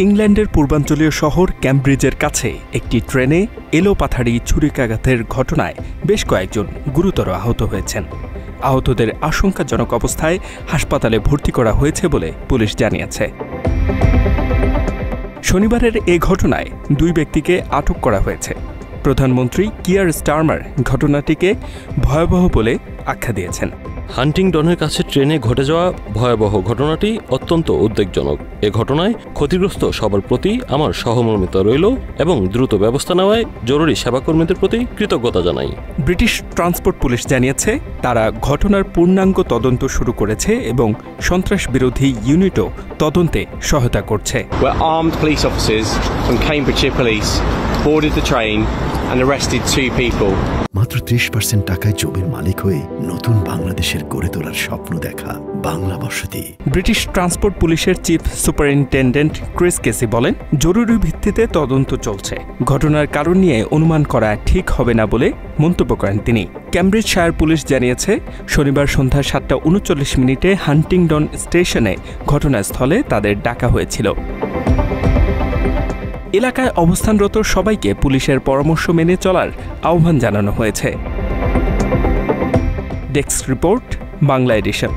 ইংল্যান্ডের পূর্বাঞ্চলীয় শহর ক্যামব্রিজের কাছে একটি ট্রেনে এলোপাথাড়ি ছুরিকাঘাতের ঘটনায় বেশ কয়েকজন গুরুতর আহত হয়েছেন। আহতদের আশঙ্কাজনক অবস্থায় হাসপাতালে ভর্তি করা হয়েছে বলে পুলিশ জানিয়েছে। শনিবারের এ ঘটনায় 2 ব্যক্তিকে আটক করা হয়েছে। প্রধানমন্ত্রী কিয়ার স্টারমার ঘটনাটিকে ভয়াবহ বলে আখ্যা দিয়েছেন। হান্টিংটনের কাছে ট্রেনে ঘটে যাওয়া ভয়াবহ ঘটনাটি অত্যন্ত উদ্বেগজনক। এ ঘটনায় ক্ষতিগ্রস্ত সবার প্রতি আমার সহমর্মিতা রইল এবং দ্রুত ব্যবস্থা নেওয়ায় জরুরি সেবাকর্মীদের প্রতি কৃতজ্ঞতা জানাই। ব্রিটিশ ট্রান্সপোর্ট পুলিশ জানিয়েছে তারা ঘটনার পূর্ণাঙ্গ তদন্ত শুরু করেছে এবং সন্ত্রাস বিরোধী ইউনিটও তদন্তে সহায়তা করছে। Armed police officers from Cambridgeshire Police boarded the train and arrested 2 people. মাত্র 30% টাকায় জমির মালিক হয়ে নতুন বাংলাদেশের গড়ে তোলার স্বপ্ন দেখা বাংলা বসতি। ব্রিটিশ ট্রান্সপোর্ট পুলিশের চিফ সুপারিনটেন্ডেন্ট ক্রিস কেসি বলেন, জরুরি ভিত্তিতে তদন্ত চলছে। ঘটনার কারণ নিয়ে অনুমান করা ঠিক হবে না বলে মন্তব্য করেন তিনি। ক্যামব্রিজশায়ার পুলিশ জানিয়েছে শনিবার সন্ধ্যা 7:39 হান্টিংটন স্টেশনে ঘটনাস্থলে তাদের ডাকা হয়েছিল। এলাকায় অবস্থানরত সবাইকে পুলিশের পরামর্শ মেনে চলার আহ্বান জানানো হয়েছে। Desk report, Bangla addition.